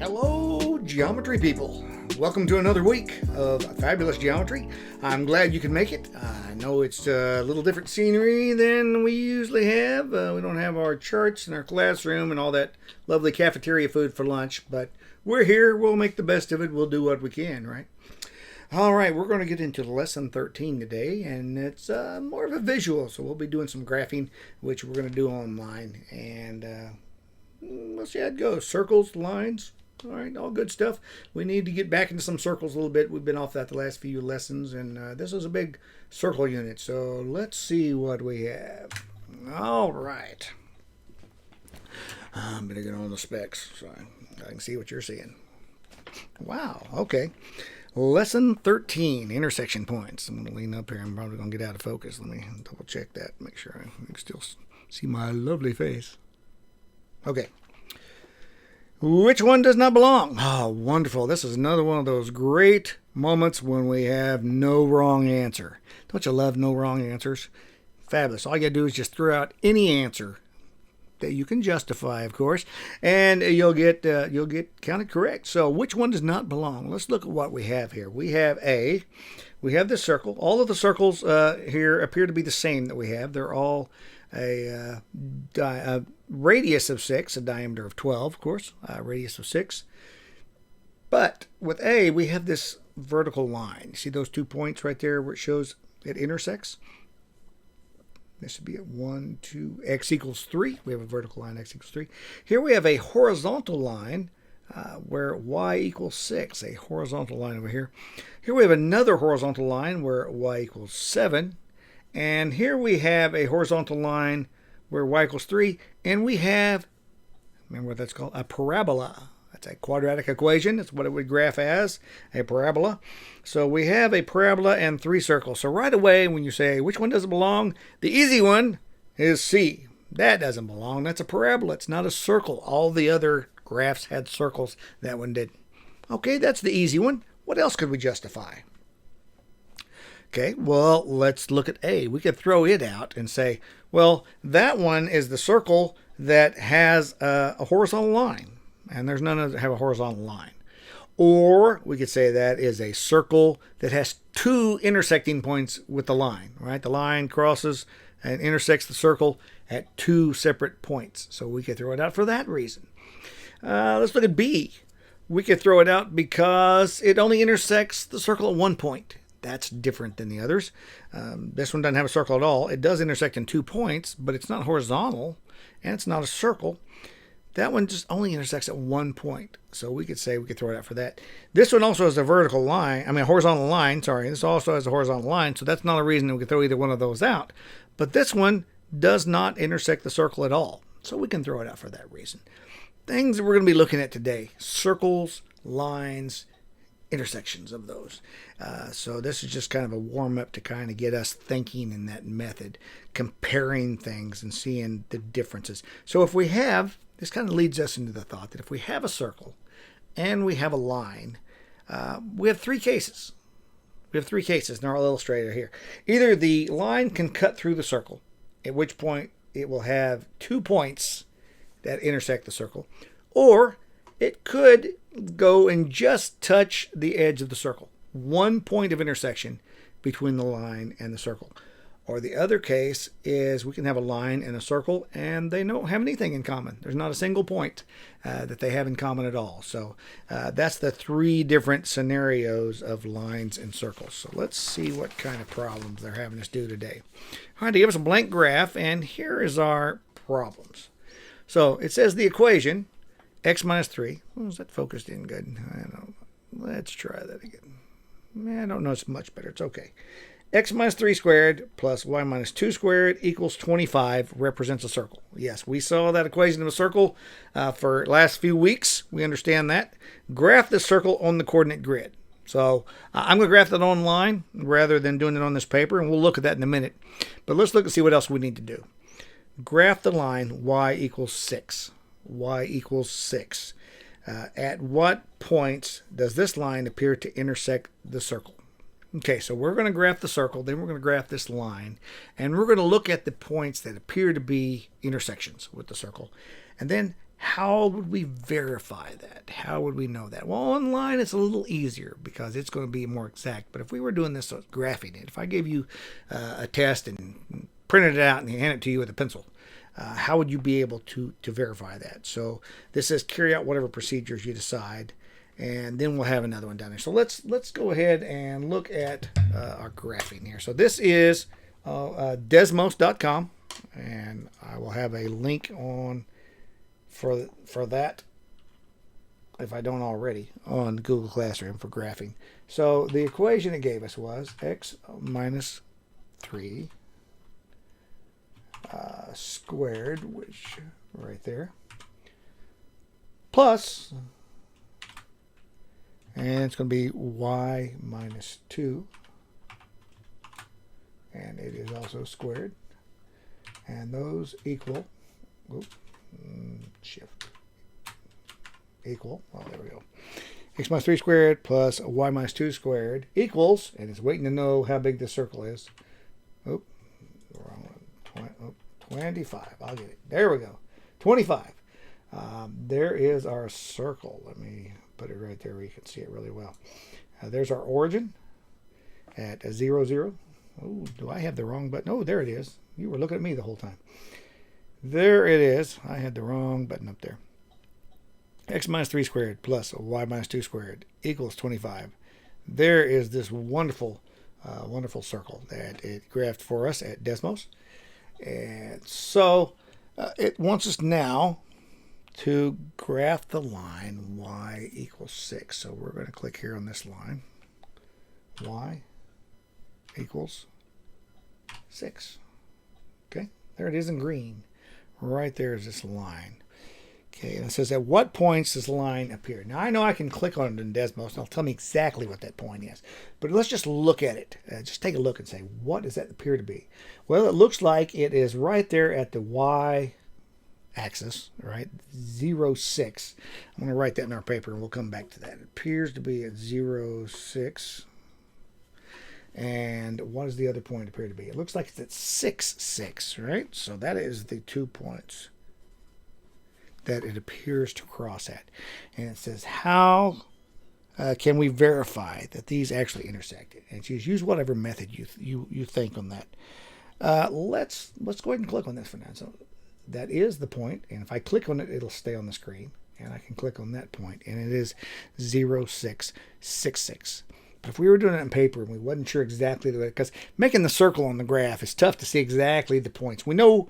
Hello, geometry people. Welcome to another week of fabulous geometry. I'm glad you can make it. I know it's a little different scenery than we usually have. We don't have our charts in our classroom and all that lovely cafeteria food for lunch, but we're here. We'll make the best of it. We'll do what we can, right? All right, we're going to get into lesson 13 today, and it's more of a visual, so we'll be doing some graphing, which we're going to do online, and we'll see how it goes. Circles, lines, all right, all good stuff. We need to get back into some circles a little bit. We've been off that the last few lessons, and this is a big circle unit, so let's see what we have. All right. I'm going to get on the specs so I can see what you're seeing. Wow, okay. Lesson 13, intersection points. I'm going to lean up here. I'm probably going to get out of focus. Let me double check that, make sure I can still see my lovely face. Okay. Which one does not belong? Oh, wonderful. This is another one of those great moments when we have no wrong answer. Don't you love no wrong answers? Fabulous. All you got to do is just throw out any answer that you can justify, of course, and you'll get counted correct. So which one does not belong? Let's look at what we have here. We have this circle. All of the circles here appear to be the same that we have. They're all a radius of 6, a diameter of 12, of course, a radius of 6. But with A, we have this vertical line. See those 2 points right there where it shows it intersects? This would be at 1, 2, x equals 3. We have a vertical line, x equals 3. Here we have a horizontal line where y equals 6, a horizontal line over here. Here we have another horizontal line where y equals 7. And here we have a horizontal line where y equals 3. And we have, remember what that's called? A parabola. That's a quadratic equation. That's what it would graph as, a parabola. So we have a parabola and 3 circles. So right away, when you say, which one doesn't belong? The easy one is C. That doesn't belong. That's a parabola. It's not a circle. All the other graphs had circles. That one didn't. Okay, that's the easy one. What else could we justify? Okay, well, let's look at A. We could throw it out and say, well, that one is the circle that has a horizontal line. And there's none that have a horizontal line. Or we could say that is a circle that has 2 intersecting points with the line, right? The line crosses and intersects the circle at 2 separate points. So we could throw it out for that reason. Let's look at B. We could throw it out because it only intersects the circle at 1 point. That's different than the others. This one doesn't have a circle at all. It does intersect in 2 points, but it's not horizontal and it's not a circle. That one just only intersects at 1 point. So we could say we could throw it out for that. This one also has a vertical line. I mean, a horizontal line. Sorry. This also has a horizontal line. So that's not a reason that we could throw either one of those out. But this one does not intersect the circle at all. So we can throw it out for that reason. Things that we're going to be looking at today. Circles, lines, intersections of those. So this is just kind of a warm-up to kind of get us thinking in that method, comparing things and seeing the differences. So if we have, this kind of leads us into the thought that if we have a circle and we have a line, we have 3 cases. We have 3 cases, and I'll illustrate it here. Either the line can cut through the circle, at which point it will have 2 points that intersect the circle, or it could go and just touch the edge of the circle. 1 point of intersection between the line and the circle. Or the other case is we can have a line and a circle and they don't have anything in common. There's not a single point that they have in common at all. So that's the 3 different scenarios of lines and circles. So let's see what kind of problems they're having us do today. All right, they give us a blank graph and here is our problems. So it says the equation x minus 3. Oh, is that focused in good? I don't know. Let's try that again. I don't know. It's much better. It's okay. X minus 3 squared plus y minus 2 squared equals 25 represents a circle. Yes, we saw that equation of a circle for last few weeks. We understand that. Graph the circle on the coordinate grid. So I'm going to graph that online rather than doing it on this paper, and we'll look at that in a minute. But let's look and see what else we need to do. Graph the line y equals 6. Y equals 6. At what points does this line appear to intersect the circle? Okay, so we're going to graph the circle, then we're going to graph this line, and we're going to look at the points that appear to be intersections with the circle. And then How would we verify that? How would we know that? Well, online it's a little easier because it's going to be more exact. But if we were doing this graphing it, if I gave you a test and printed it out and hand it to you with a pencil, how would you be able to verify that? So this says carry out whatever procedures you decide, and then we'll have another one down there. So let's go ahead and look at our graphing here. So this is desmos.com, and I will have a link on for that, if I don't already, on Google Classroom for graphing. So the equation it gave us was x minus 3 squared, which right there, plus, and it's going to be y minus 2, and it is also squared, and those equal, shift, equal, oh, there we go, x minus 3 squared plus y minus 2 squared equals, and it's waiting to know how big this circle is, wrong one, 25, I'll get it, there we go, 25. There is our circle. Let me put it right there where you can see it really well. There's our origin at 0, 0. Oh, do I have the wrong button? Oh, there it is. You were looking at me the whole time. There it is. I had the wrong button up there. X minus 3 squared plus y minus 2 squared equals 25. There is this wonderful, wonderful circle that it graphed for us at Desmos. And so it wants us now to graph the line y equals 6. So we're going to click here on this line. Y equals 6. Okay, there it is in green. Right there is this line. Okay, and it says at what points does the line appear? Now I know I can click on it in Desmos and it'll tell me exactly what that point is. But let's just look at it. Just take a look and say, what does that appear to be? Well, it looks like it is right there at the y axis, right? 0, 6. I'm going to write that in our paper and we'll come back to that. It appears to be at 0, 6. And what does the other point appear to be? It looks like it's at 6, 6, right? So that is the 2 points that it appears to cross at. And it says, how can we verify that these actually intersected? And just use whatever method you think on that. Let's go ahead and click on this for now. So that is the point, and if I click on it, it'll stay on the screen. And I can click on that point, and it is 0, 6, 6, 6. But if we were doing it on paper and we wasn't sure exactly the way, because making the circle on the graph is tough to see exactly the points. We know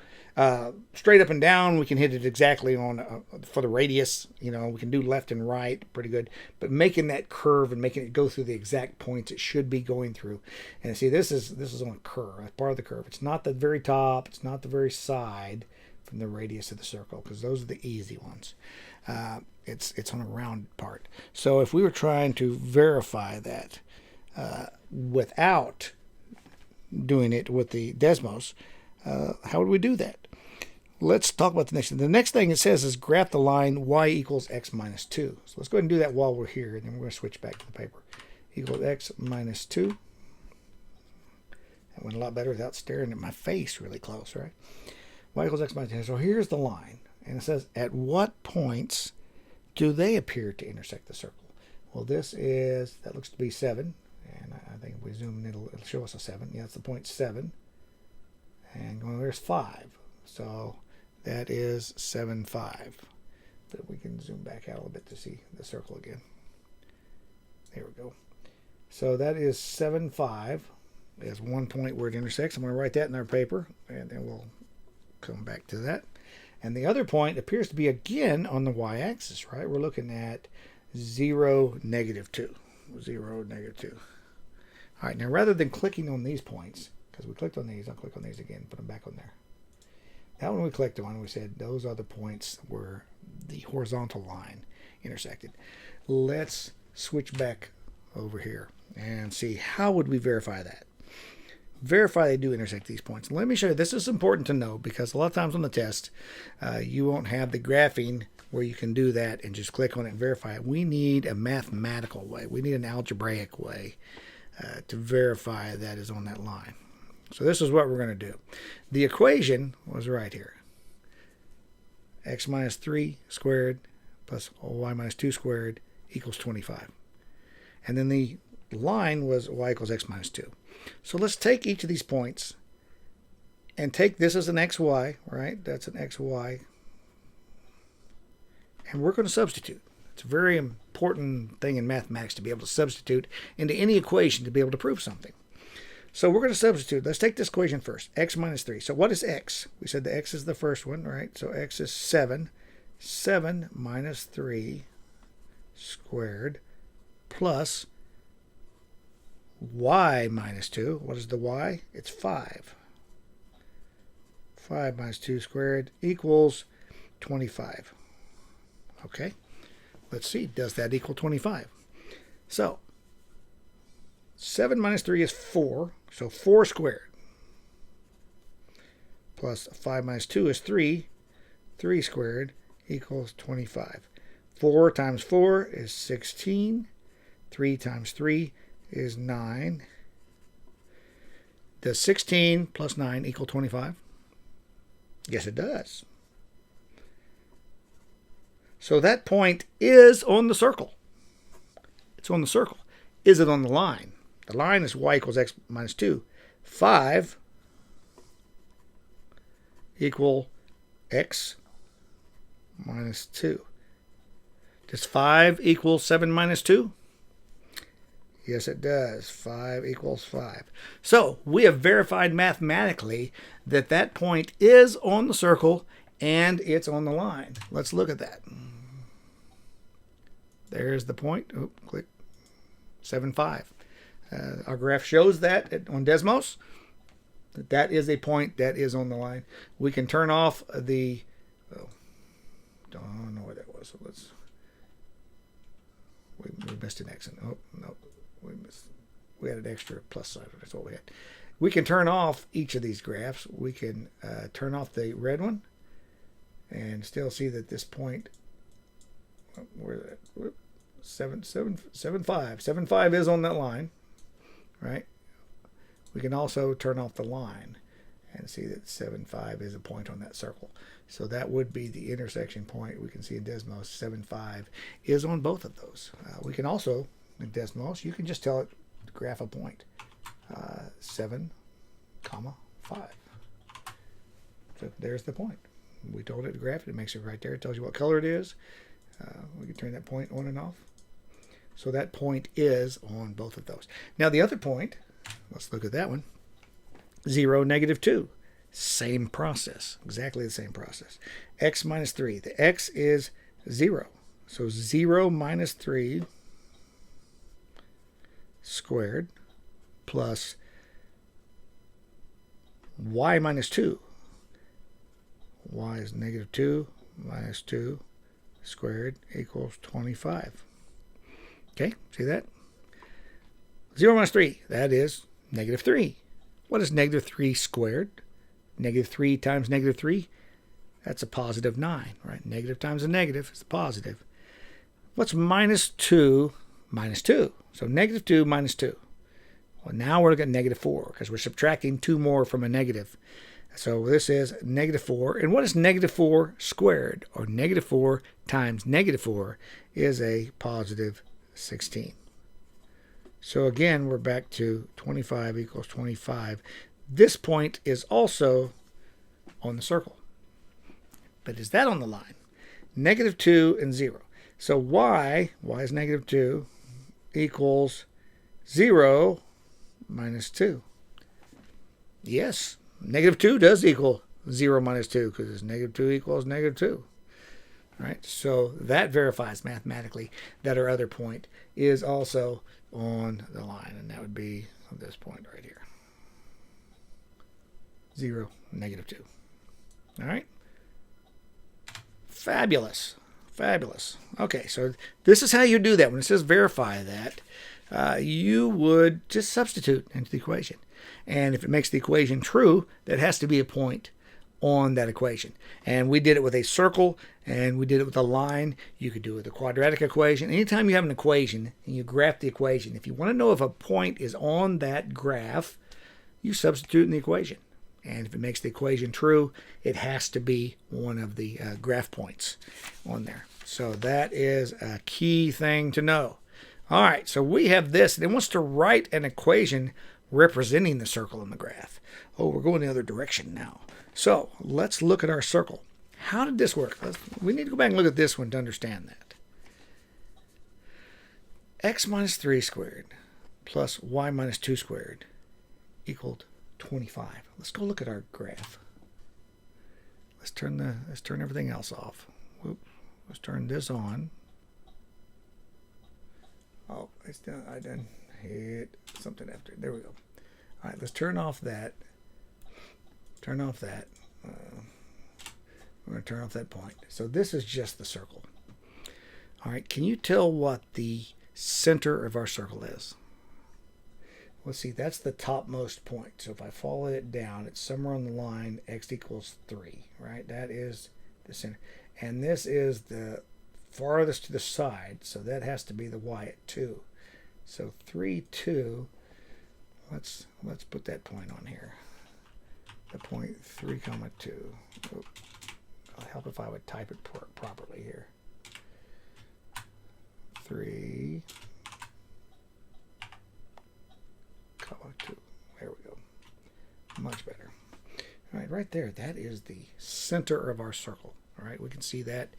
straight up and down we can hit it exactly on for the radius. You know, we can do left and right pretty good. But making that curve and making it go through the exact points it should be going through. And see, this is on a curve, that's part of the curve. It's not the very top, it's not the very side from the radius of the circle, because those are the easy ones. It's on a round part. So if we were trying to verify that without doing it with the Desmos, how would we do that? Let's talk about the next thing. The next thing it says is graph the line y equals x minus 2. So let's go ahead and do that while we're here, and then we're going to switch back to the paper. Equals x minus 2. That went a lot better without staring at my face really close, right? Y equals x minus 2. So here's the line. And it says, at what points do they appear to intersect the circle? Well, that looks to be 7. And I think if we zoom in, it'll show us a 7. Yeah, that's the point 7. And there's 5. So that is 7, 5. But we can zoom back out a little bit to see the circle again. There we go. So that is 7, 5. There's one point where it intersects. I'm going to write that in our paper, and then we'll come back to that. And the other point appears to be again on the y-axis, right? We're looking at 0, negative 2. 0, negative 2. All right, now rather than clicking on these points, because we clicked on these, I'll click on these again, put them back on there. That one we clicked on, we said those are the points where the horizontal line intersected. Let's switch back over here and see how would we verify that. Verify they do intersect these points. Let me show you. This is important to know because a lot of times on the test, you won't have the graphing where you can do that and just click on it and verify it. We need a mathematical way. We need an algebraic way to verify that is on that line. So this is what we're going to do. The equation was right here. x minus 3 squared plus y minus 2 squared equals 25. And then the line was y equals x minus 2. So let's take each of these points and take this as an xy, right? That's an xy. And we're going to substitute. It's a very important thing in mathematics to be able to substitute into any equation to be able to prove something. So we're going to substitute. Let's take this equation first, x minus 3. So what is x? We said the x is the first one, right? So x is 7. 7 minus 3 squared plus y minus 2. What is the y? It's 5. 5 minus 2 squared equals 25. Okay, let's see. Does that equal 25? So 7 minus 3 is 4. So 4 squared. Plus 5 minus 2 is 3. 3 squared equals 25. 4 times 4 is 16. 3 times 3 is 9. Does 16 plus 9 equal 25? Yes, it does. So that point is on the circle. It's on the circle. Is it on the line? The line is y equals x minus 2. 5 equal x minus 2. Does 5 equal 7 minus 2? Yes, it does. 5 equals 5. So we have verified mathematically that that point is on the circle and it's on the line. Let's look at that. There's the point. Oh, click. 7, 5. Our graph shows that on Desmos. That is a point that is on the line. We can turn off the... Oh, don't know what that was. So let's... We missed an X. Oh, no. We had an extra plus sign. That's what we had. We can turn off each of these graphs. We can turn off the red one and still see that this point... Where's that? 7, 5. 7, 5 is on that line, right? We can also turn off the line and see that 7, 5 is a point on that circle. So that would be the intersection point. We can see in Desmos 7, 5 is on both of those. We can also, in Desmos, you can just tell it to graph a point. 7, 5. So there's the point. We told it to graph it. It makes it right there. It tells you what color it is. We can turn that point on and off. So that point is on both of those. Now the other point, let's look at that one. 0, negative 2. Same process. Exactly the same process. X minus 3. The x is 0. So 0 minus 3 squared plus y minus 2. Y is negative 2 minus 2 squared equals 25. Okay, see that? 0 minus 3, that is negative 3. What is negative 3 squared? Negative 3 times negative 3, that's a positive 9, right? Negative times a negative is a positive. What's minus 2 minus 2? So negative 2 minus 2. Well, now we're looking at negative 4 because we're subtracting 2 more from a negative. So this is negative 4. And what is negative 4 squared? Or negative 4 times negative 4 is a positive 16. So again, we're back to 25 equals 25. This point is also on the circle. But is that on the line? Negative 2 and 0. So y is negative 2, equals 0 minus 2. Yes, negative 2 does equal 0 minus 2 because it's negative 2 equals negative 2. All right, so that verifies mathematically that our other point is also on the line, and that would be this point right here. 0, negative 2. All right. Fabulous. Fabulous. Okay, so this is how you do that. When it says verify that, you would just substitute into the equation. And if it makes the equation true, that has to be a point on that equation. And we did it with a circle, and we did it with a line. You could do it with a quadratic equation. Anytime you have an equation and you graph the equation, if you want to know if a point is on that graph, you substitute in the equation. And if it makes the equation true, it has to be one of the graph points on there. So that is a key thing to know. All right, so we have this, and it wants to write an equation representing the circle in the graph. Oh, we're going the other direction now. So let's look at our circle. How did this work? We need to go back and look at this one to understand that. X minus 3 squared plus y minus 2 squared equaled 25. Let's go look at our graph. Let's turn everything else off. Whoop. Let's turn this on. Oh, I done hit something after. There we go. All right, let's turn off that. Turn off that. We're going to turn off that point. So this is just the circle. All right, can you tell what the center of our circle is? Well, see, that's the topmost point. So if I follow it down, it's somewhere on the line x equals 3, right? That is the center. And this is the farthest to the side, so that has to be the y at 2. So 3, 2, let's put that point on here. The point 3, 2. Oh, it'll help if I would type it properly here. 3, 2. There we go. Much better. All right, right there, that is the center of our circle. All right, we can see that.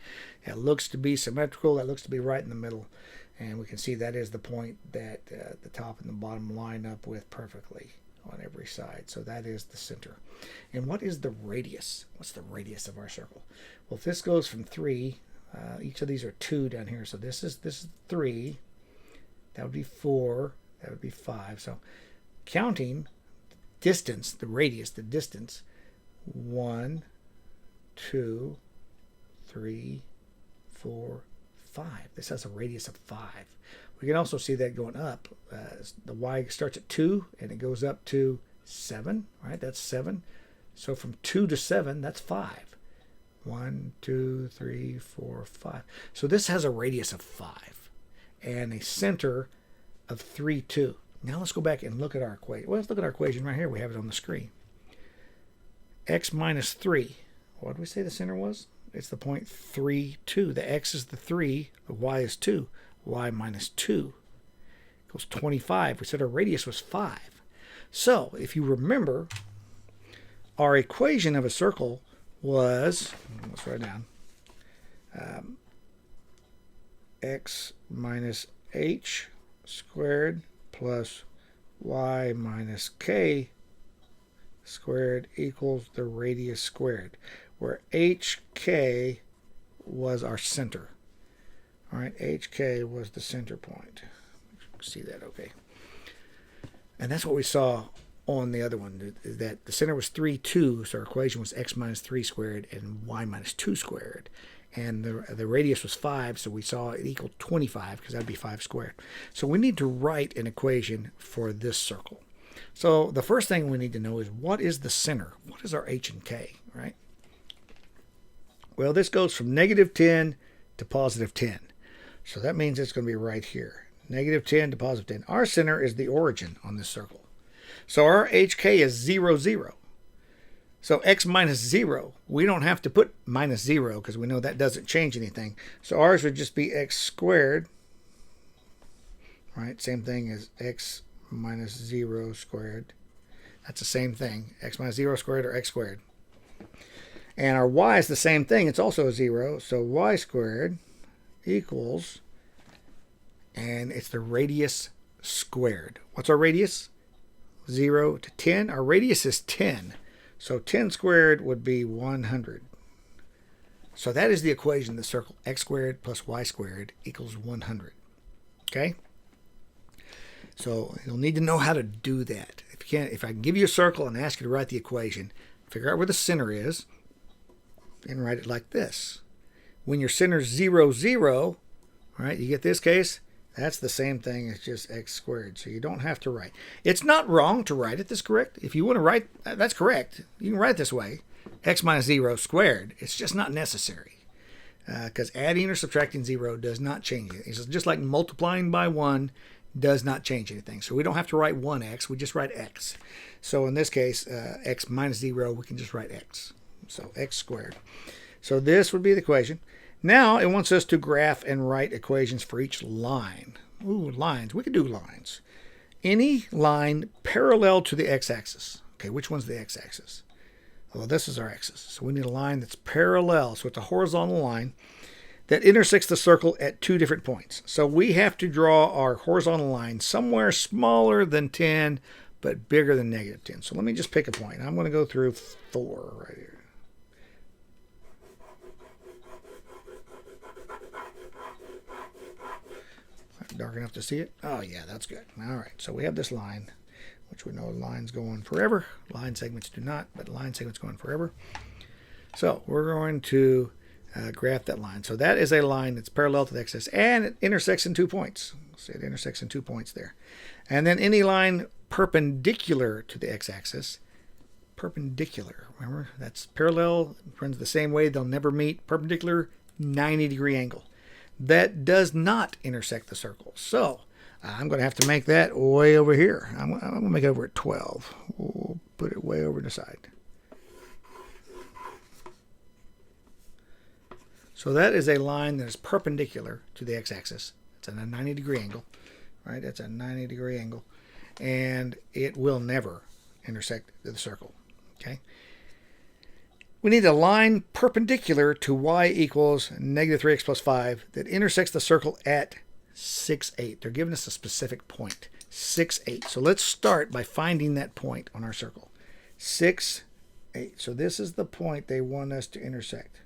It looks to be symmetrical. That looks to be right in the middle. And we can see that is the point that the top and the bottom line up with perfectly on every side. So that is the center. And what is the radius? What's the radius of our circle? Well, if this goes from 3, each of these are 2 down here. So this is 3. That would be 4. That would be 5. So counting distance, the radius, the distance, 1, 2, 3, 4, 5. This has a radius of 5. We can also see that going up. The y starts at 2 and it goes up to 7, right? That's 7. So from 2 to 7, that's 5. 1, 2, 3, 4, 5. So this has a radius of 5 and a center of 3, 2. Now let's go back and look at our equation. Well, let's look at our equation right here. We have it on the screen. X minus 3. What did we say the center was? It's the point 3, 2. The x is the 3, the y is 2. Y minus 2 equals 25. We said our radius was 5. So, if you remember, our equation of a circle was, let's write it down, x minus h squared plus y minus k squared equals the radius squared, where hk was our center. All right, hk was the center point. See that, okay. And that's what we saw on the other one, that the center was 3, 2, so our equation was x minus 3 squared and y minus 2 squared. And the radius was 5, so we saw it equal 25, because that would be 5 squared. So we need to write an equation for this circle. So the first thing we need to know is, what is the center? What is our h and k, right? Well, this goes from negative 10 to positive 10. So that means it's going to be right here. Negative 10 to positive 10. Our center is the origin on this circle. So our hk is 0, 0. So x minus 0, we don't have to put minus 0 because we know that doesn't change anything. So ours would just be x squared. Right? Same thing as x minus 0 squared. That's the same thing. X minus 0 squared or x squared. And our y is the same thing. It's also a 0. So y squared equals, and it's the radius squared. What's our radius? 0 to 10. Our radius is 10. So 10 squared would be 100. So that is the equation of the circle. X squared plus y squared equals 100. Okay? So you'll need to know how to do that. If I can give you a circle and ask you to write the equation, figure out where the center is, and write it like this. When your center's 0, 0, right, you get this case, that's the same thing as just x squared. So you don't have to write. It's not wrong to write it. That's correct. If you want to write, that's correct. You can write it this way. X minus 0 squared. It's just not necessary. Because adding or subtracting 0 does not change it. It's just like multiplying by 1 does not change anything. So we don't have to write 1x, we just write x. So in this case, x minus 0, we can just write x. So x squared. So this would be the equation. Now it wants us to graph and write equations for each line. Ooh, lines. We could do lines. Any line parallel to the x-axis. Okay, which one's the x-axis? Well, this is our axis. So we need a line that's parallel. So it's a horizontal line that intersects the circle at 2 different points. So we have to draw our horizontal line somewhere smaller than 10, but bigger than negative 10. So let me just pick a point. I'm going to go through 4 right here. Dark enough to see it? Oh yeah, that's good. All right, so we have this line, which we know lines go on forever. Line segments do not, but line segments go on forever. So we're going to graph that line. So that is a line that's parallel to the x-axis, and it intersects in 2 points. See, it intersects in 2 points there. And then any line perpendicular to the x-axis, perpendicular, remember, that's parallel, runs the same way, they'll never meet, perpendicular, 90-degree angle. That does not intersect the circle. So I'm going to have to make that way over here. I'm going to make it over at 12. We'll put it way over to the side. So that is a line that is perpendicular to the x-axis. It's at a 90-degree angle, right? That's a 90-degree angle. And it will never intersect the circle, okay? We need a line perpendicular to y equals negative 3x plus 5 that intersects the circle at 6, 8. They're giving us a specific point, 6, 8. So let's start by finding that point on our circle, 6, 8. So this is the point they want us to intersect.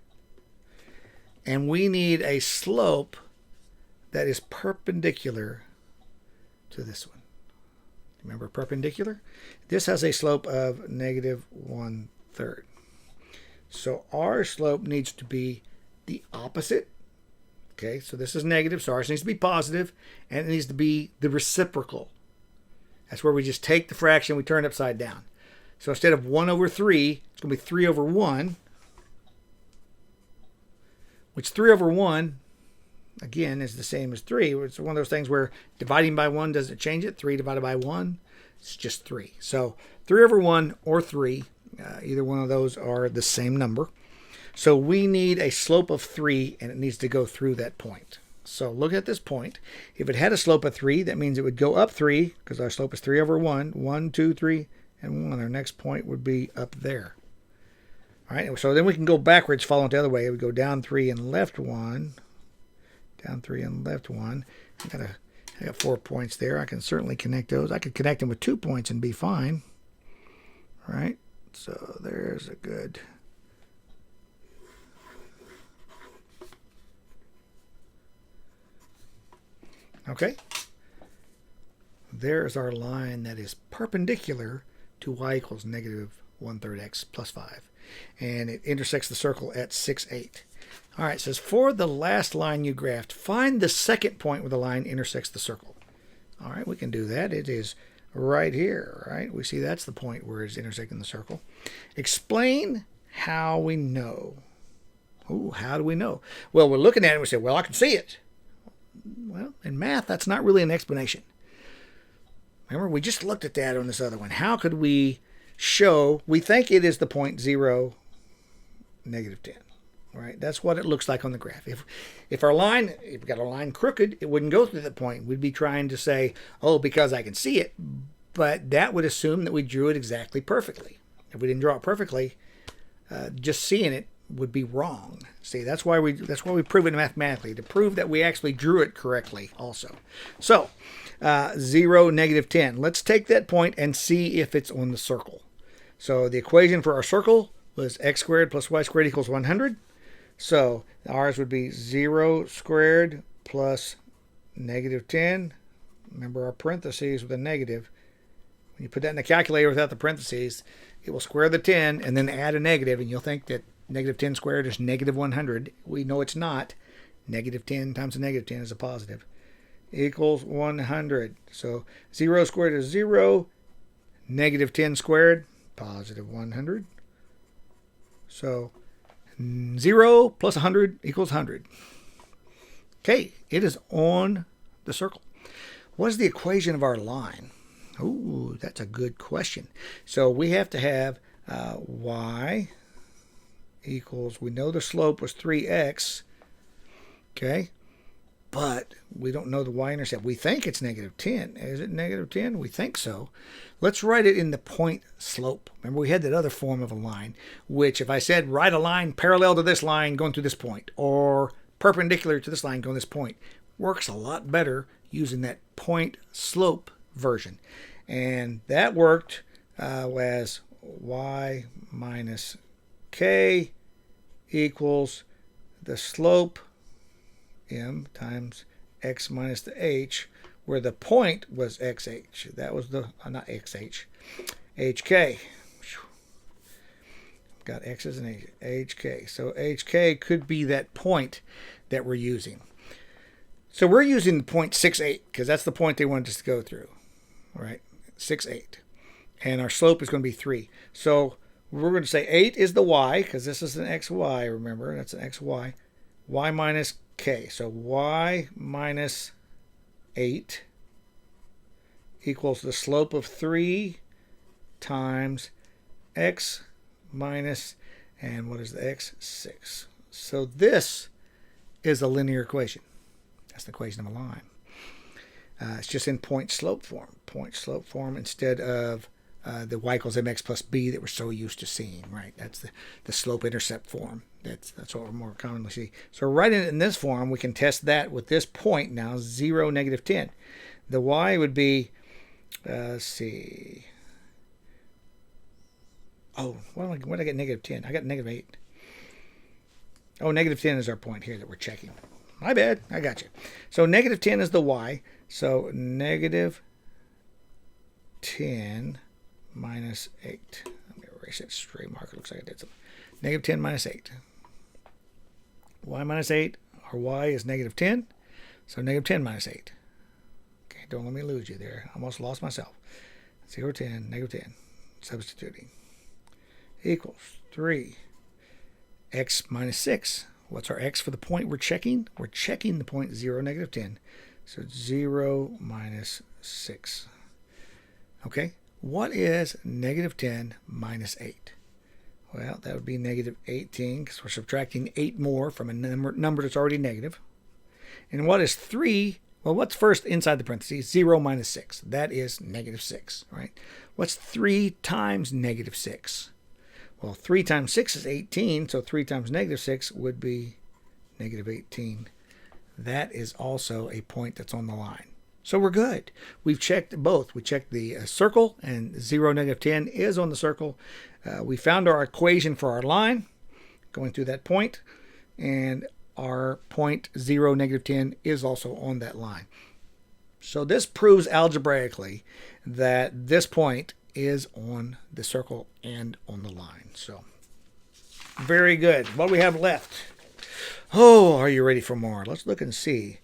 And we need a slope that is perpendicular to this one. Remember perpendicular? This has a slope of negative 1/3. So our slope needs to be the opposite. Okay, so this is negative, so ours needs to be positive, and it needs to be the reciprocal. That's where we just take the fraction, we turn it upside down. So instead of 1 over 3, it's going to be 3 over 1, which 3 over 1, again, is the same as 3. It's one of those things where dividing by 1 doesn't change it. 3 divided by 1, it's just 3. So 3 over 1 or 3, either one of those are the same number. So we need a slope of 3, and it needs to go through that point. So look at this point. If it had a slope of 3, that means it would go up 3, because our slope is 3 over 1. 1, 2, 3, and 1. Our next point would be up there. All right, so then we can go backwards, following it the other way. We go down 3 and left 1. Down 3 and left 1. I got 4 points there. I can certainly connect those. I could connect them with 2 points and be fine. All right, so there's a good... Okay, there's our line that is perpendicular to y equals negative 1/3 x plus 5. And it intersects the circle at 6, 8. All right, it says for the last line you graphed, find the second point where the line intersects the circle. All right, we can do that. It is right here, right? We see that's the point where it's intersecting the circle. Explain how we know. Ooh, how do we know? Well, we're looking at it and we say, well, I can see it. Well, in math, that's not really an explanation. Remember, we just looked at that on this other one. How could we show, we think it is the point 0, negative 10. Right? That's what it looks like on the graph. If our line, if we got a line crooked, it wouldn't go through that point. We'd be trying to say, oh, because I can see it, but that would assume that we drew it exactly perfectly. If we didn't draw it perfectly, just seeing it would be wrong. See, that's why we prove it mathematically, to prove that we actually drew it correctly also. So 0, negative 10. Let's take that point and see if it's on the circle. So the equation for our circle was x squared plus y squared equals 100. So ours would be 0 squared plus negative 10. Remember our parentheses with a negative. When you put that in the calculator without the parentheses, it will square the 10 and then add a negative, and you'll think that negative 10 squared is negative 100. We know it's not. Negative 10 times a negative 10 is a positive. Equals 100. So 0 squared is 0. Negative 10 squared, positive 100. So 0 plus 100 equals 100. Okay, it is on the circle. What is the equation of our line? Ooh, that's a good question. So we have to have y equals, we know the slope was 3x, okay? But we don't know the y-intercept. We think it's -10. Is it -10? We think so. Let's write it in the point slope. Remember, we had that other form of a line, which if I said write a line parallel to this line going through this point, or perpendicular to this line going this point, works a lot better using that point slope version. And that worked as y minus k equals the slope m times x minus the h, where the point was xh. That was the, not xh, hk. Got x's and hk. So hk could be that point that we're using. So we're using the point 6.8 because that's the point they wanted us to go through, right? 6.8. And our slope is going to be 3. So we're going to say 8 is the y, because this is an xy, remember? That's an xy. Y minus k. So y minus 8 equals the slope of 3 times x minus, and what is the x? 6. So this is a linear equation. That's the equation of a line. It's just in point slope form. Point slope form instead of the y equals mx plus b that we're so used to seeing, right? That's the slope intercept form. That's what we more commonly see. So writing it in this form, we can test that with this point now, 0, -10. The y would be, let's see. Oh, what did I get -10? I got -8. Oh, -10 is our point here that we're checking. My bad. I got you. So -10 is the y. So -10 minus 8. Let me erase that stray marker. Looks like I did something. -10 minus 8. Y minus 8. Our y is -10. So -10 minus 8. Okay, don't let me lose you there. I almost lost myself. 0, 10, -10. Substituting. Equals 3. X minus 6. What's our x for the point we're checking? We're checking the point 0, -10. So 0 minus 6. Okay, what is -10 minus 8? Well, that would be -18 because we're subtracting 8 more from a number that's already negative. And what is 3? Well, what's first inside the parentheses? 0 minus 6. That is -6, right? What's 3 times -6? Well, 3 times 6 is 18, so 3 times -6 would be -18. That is also a point that's on the line. So we're good. We've checked both. We checked the circle, and 0, -10 is on the circle. We found our equation for our line going through that point, and our point 0, -10 is also on that line. So this proves algebraically that this point is on the circle and on the line. So very good. What do we have left? Oh, are you ready for more? Let's look and see.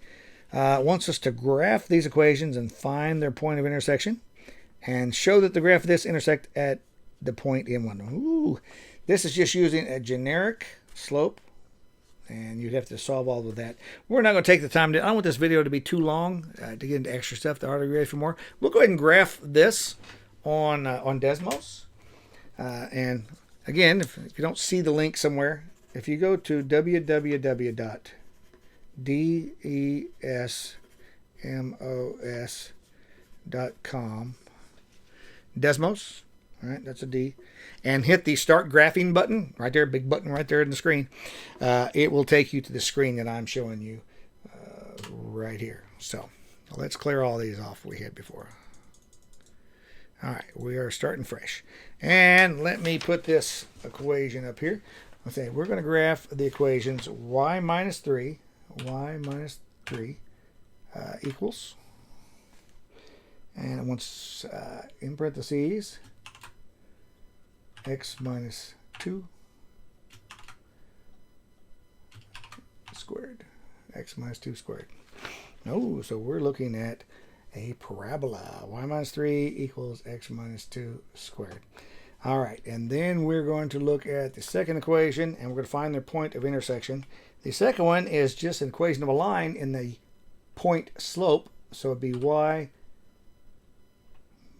It wants us to graph these equations and find their point of intersection and show that the graph of this intersect at the point M1. Ooh, this is just using a generic slope, and you'd have to solve all of that. We're not going to take the time. I don't want this video to be too long to get into extra stuff to are you ready for more. We'll go ahead and graph this on Desmos. And again, if you don't see the link somewhere, if you go to www.desmos.com, Desmos, all right, that's a D, and hit the Start Graphing button right there, big button right there in the screen, it will take you to the screen that I'm showing you right here. So let's clear all these off we had before. All right, we are starting fresh. And let me put this equation up here. Okay, we're going to graph the equations y minus 3 equals, and once in parentheses, x minus 2 squared, x minus 2 squared. Oh, so we're looking at a parabola. Y minus 3 equals x minus 2 squared. All right, and then we're going to look at the second equation, and we're going to find their point of intersection. The second one is just an equation of a line in the point slope So it'd be y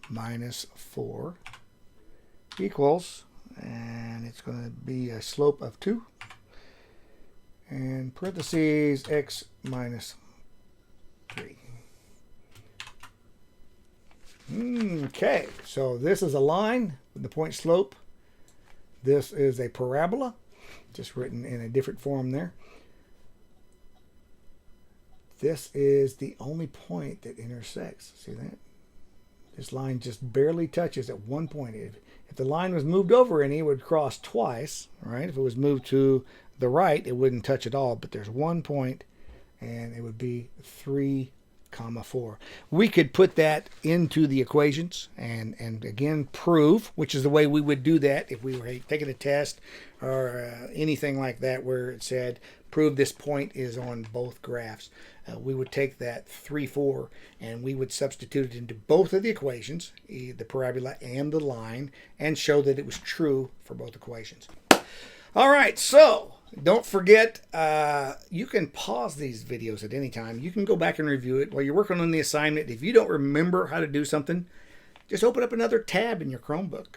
minus 4 equals, and it's going to be a slope of 2, and parentheses x minus 3. Okay, so this is a line with the point slope. This is a parabola, just written in a different form there. This is the only point that intersects. See that? This line just barely touches at one point. If the line was moved over any, it would cross twice, right? If it was moved to the right, it wouldn't touch at all. But there's one point, and it would be 3, 4. We could put that into the equations and again prove, which is the way we would do that if we were taking a test or anything like that where it said prove this point is on both graphs. We would take that 3, 4 and we would substitute it into both of the equations, the parabola and the line, and show that it was true for both equations. All right, so don't forget, you can pause these videos at any time. You can go back and review it while you're working on the assignment. If you don't remember how to do something, just open up another tab in your Chromebook.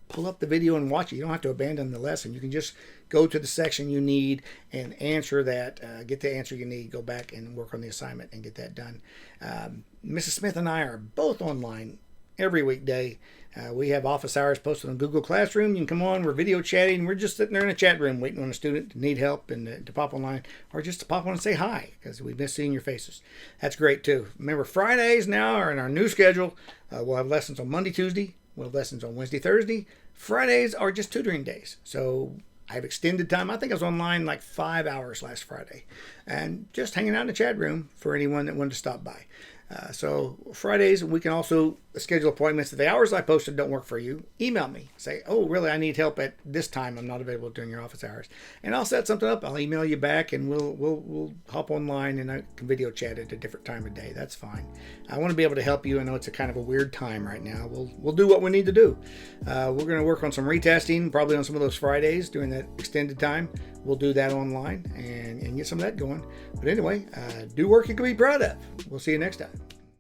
Pull up the video and watch it. You don't have to abandon the lesson. You can just go to the section you need and answer that, get the answer you need, go back and work on the assignment and get that done. Mrs. Smith and I are both online every weekday. We have office hours posted on Google Classroom. You can come on. We're video chatting. We're just sitting there in a chat room waiting on a student to need help and to pop online, or just to pop on and say hi because we miss seeing your faces. That's great too. Remember, Fridays now are in our new schedule. We'll have lessons on Monday, Tuesday. We'll have lessons on Wednesday, Thursday. Fridays are just tutoring days. So I have extended time. I think I was online like 5 hours last Friday and just hanging out in the chat room for anyone that wanted to stop by. So Fridays, we can also schedule appointments. If the hours I posted don't work for you, email me. Say, oh, really, I need help at this time. I'm not available during your office hours. And I'll set something up. I'll email you back, and we'll hop online, and I can video chat at a different time of day. That's fine. I want to be able to help you. I know it's a kind of a weird time right now. We'll do what we need to do. We're going to work on some retesting, probably on some of those Fridays during that extended time. We'll do that online and get some of that going. But anyway, do work you can be proud of. We'll see you next time.